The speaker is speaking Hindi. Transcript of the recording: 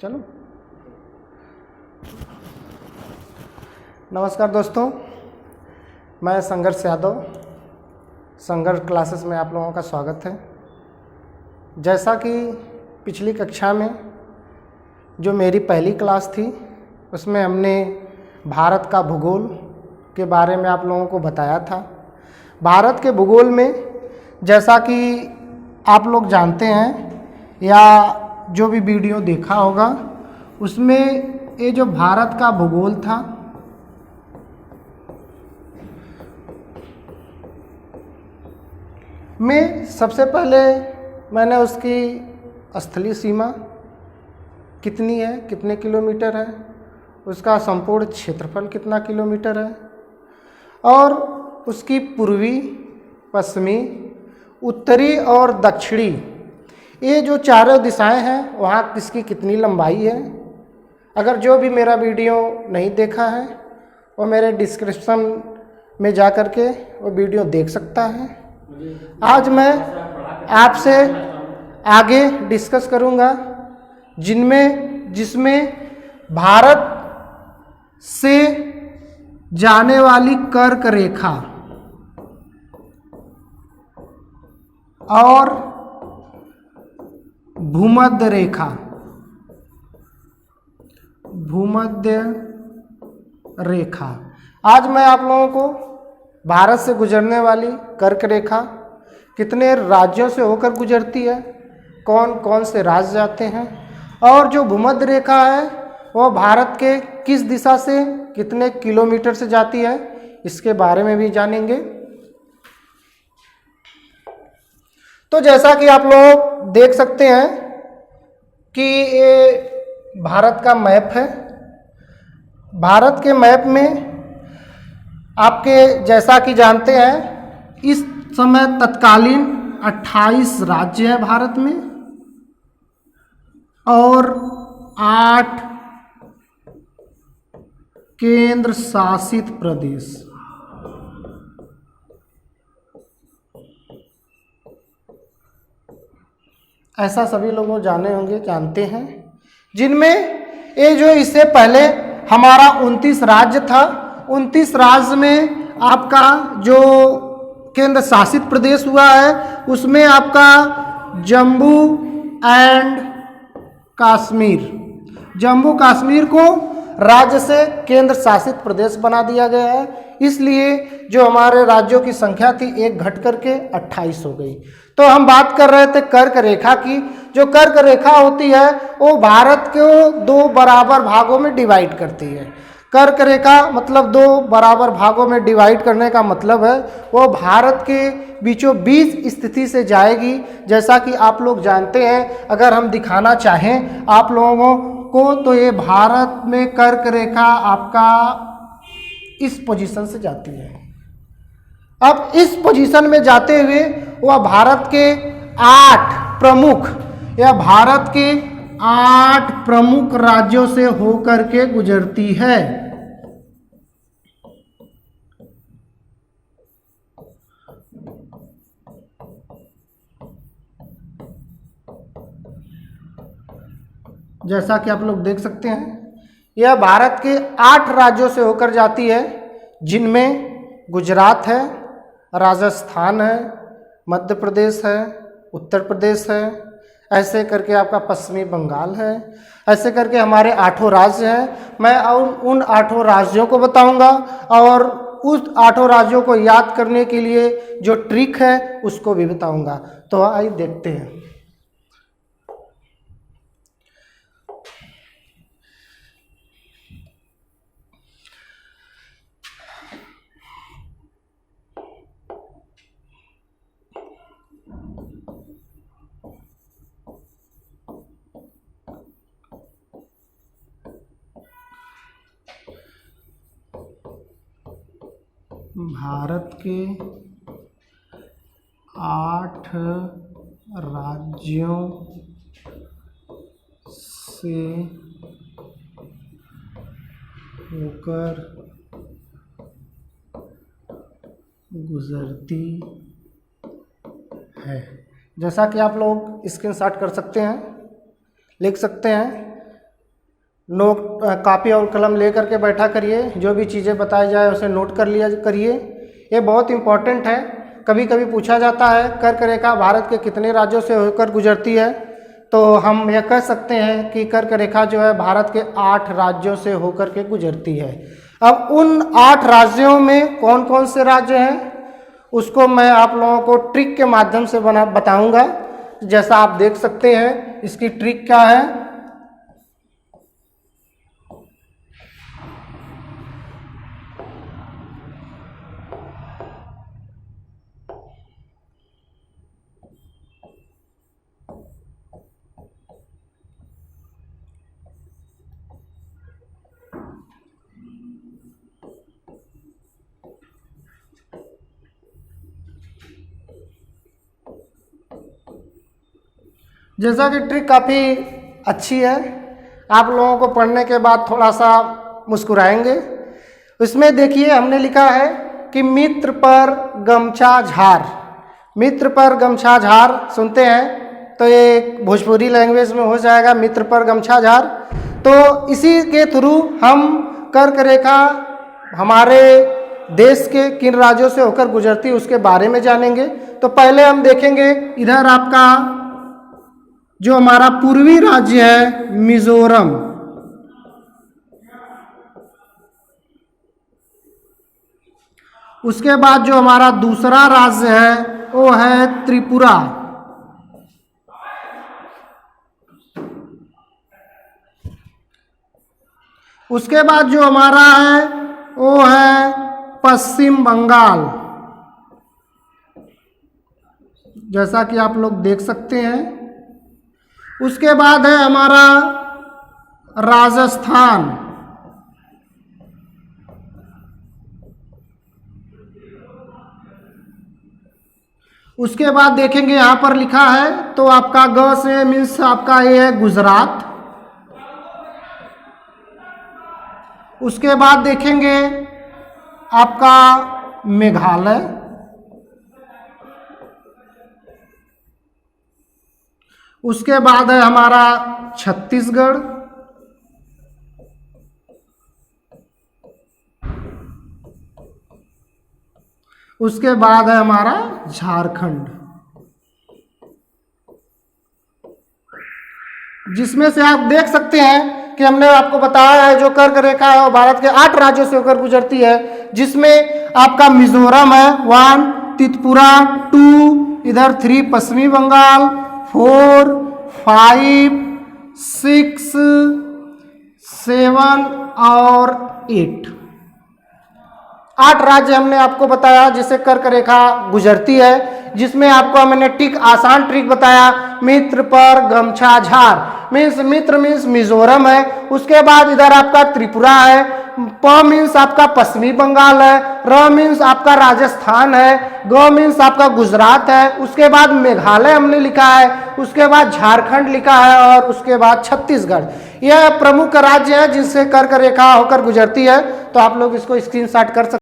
चलो। नमस्कार दोस्तों, मैं संघर्ष यादव, संघर्ष क्लासेस में आप लोगों का स्वागत है। जैसा कि पिछली कक्षा में जो मेरी पहली क्लास थी उसमें हमने भारत का भूगोल के बारे में आप लोगों को बताया था। भारत के भूगोल में जैसा कि आप लोग जानते हैं या जो भी वीडियो देखा होगा उसमें ये जो भारत का भूगोल था में सबसे पहले मैंने उसकी स्थलीय सीमा कितनी है, कितने किलोमीटर है, उसका संपूर्ण क्षेत्रफल कितना किलोमीटर है और उसकी पूर्वी, पश्चिमी, उत्तरी और दक्षिणी ये जो चारों दिशाएं हैं वहाँ किसकी कितनी लंबाई है। अगर जो भी मेरा वीडियो नहीं देखा है वो मेरे डिस्क्रिप्शन में जा कर के वो वीडियो देख सकता है। आज मैं आपसे आगे डिस्कस करूँगा जिसमें भारत से जाने वाली कर्क रेखा और भूमध्य रेखा आज मैं आप लोगों को भारत से गुजरने वाली कर्क रेखा कितने राज्यों से होकर गुजरती है, कौन कौन से राज्य जाते हैं, और जो भूमध्य रेखा है वो भारत के किस दिशा से कितने किलोमीटर से जाती है, इसके बारे में भी जानेंगे। तो जैसा कि आप लोग देख सकते हैं कि ये भारत का मैप है। भारत के मैप में आपके जैसा कि जानते हैं इस समय तत्कालीन 28 राज्य हैं भारत में और 8 केंद्र शासित प्रदेश। ऐसा सभी लोग जानते हैं, जिनमें ये जो इससे पहले हमारा 29 राज्य था, 29 राज्य में आपका जो केंद्र शासित प्रदेश हुआ है उसमें आपका जम्मू एंड कश्मीर को राज्य से केंद्र शासित प्रदेश बना दिया गया है। इसलिए जो हमारे राज्यों की संख्या थी एक घट करके 28 हो गई। तो हम बात कर रहे थे कर्क रेखा की। जो कर्क रेखा होती है वो भारत को 2 बराबर भागों में डिवाइड करती है। कर्क रेखा मतलब 2 बराबर भागों में डिवाइड करने का मतलब है वो भारत के बीचों बीच स्थिति से जाएगी। जैसा कि आप लोग जानते हैं, अगर हम दिखाना चाहें आप लोगों को तो ये भारत में कर्क रेखा आपका इस पोजीशन से जाती है। अब इस पोजीशन में जाते हुए वह भारत के 8 प्रमुख राज्यों से होकर के गुजरती है। जैसा कि आप लोग देख सकते हैं यह भारत के 8 राज्यों से होकर जाती है, जिनमें गुजरात है, राजस्थान है, मध्य प्रदेश है, उत्तर प्रदेश है, ऐसे करके आपका पश्चिमी बंगाल है। ऐसे करके हमारे 8 राज्य हैं। मैं उन 8 राज्यों को बताऊंगा और उस 8 राज्यों को याद करने के लिए जो ट्रिक है उसको भी बताऊंगा। तो आइए देखते हैं। भारत के 8 राज्यों से होकर गुजरती है। जैसा कि आप लोग स्क्रीनशॉट कर सकते हैं, लिख सकते हैं नोट कापी और कलम ले करके बैठा करिए, जो भी चीज़ें बताई जाए उसे नोट कर लिया करिए। ये बहुत इम्पॉर्टेंट है। कभी कभी पूछा जाता है कर्क रेखा भारत के कितने राज्यों से होकर गुजरती है, तो हम यह कह सकते हैं कि कर्क रेखा जो है भारत के 8 राज्यों से होकर के गुजरती है। अब उन 8 राज्यों में कौन कौन से राज्य हैं उसको मैं आप लोगों को ट्रिक के माध्यम से बताऊंगा। जैसा आप देख सकते हैं, इसकी ट्रिक क्या है। जैसा कि ट्रिक काफ़ी अच्छी है, आप लोगों को पढ़ने के बाद थोड़ा सा मुस्कुराएंगे। इसमें देखिए हमने लिखा है कि मित्र पर गमछा झार। मित्र पर गमछा झार सुनते हैं तो ये भोजपुरी लैंग्वेज में हो जाएगा मित्र पर गमछा झार। तो इसी के थ्रू हम कर्क रेखा हमारे देश के किन राज्यों से होकर गुजरती है उसके बारे में जानेंगे। तो पहले हम देखेंगे इधर आपका जो हमारा पूर्वी राज्य है मिजोरम, उसके बाद जो हमारा दूसरा राज्य है वो है त्रिपुरा, उसके बाद जो हमारा है वो है पश्चिम बंगाल, जैसा कि आप लोग देख सकते हैं। उसके बाद है हमारा राजस्थान, उसके बाद देखेंगे यहाँ पर लिखा है तो आपका ग से मीन्स आपका ये है गुजरात। उसके बाद देखेंगे आपका मेघालय, उसके बाद है हमारा छत्तीसगढ़, उसके बाद है हमारा झारखंड, जिसमें से आप देख सकते हैं कि हमने आपको बताया है जो कर्क रेखा है वो भारत के 8 राज्यों से होकर गुजरती है, जिसमें आपका मिजोरम है 1, त्रिपुरा 2, इधर 3 पश्चिमी बंगाल, 4, 5, 6, 7 और 8। 8 राज्य हमने आपको बताया जिससे कर्क रेखा गुजरती है, जिसमें आपको मैंने ट्रिक आसान ट्रिक बताया मित्र पर गमछा झार। मीन्स मित्र मीन्स मिजोरम है, उसके बाद इधर आपका त्रिपुरा है, प मीन्स आपका पश्चिमी बंगाल है, र मीन्स आपका राजस्थान है, ग मीन्स आपका गुजरात है, उसके बाद मेघालय हमने लिखा है, उसके बाद झारखंड लिखा है और उसके बाद छत्तीसगढ़। यह प्रमुख राज्य है जिससे कर्क रेखा होकर गुजरती है। तो आप लोग इसको स्क्रीनशॉट कर सकते हैं।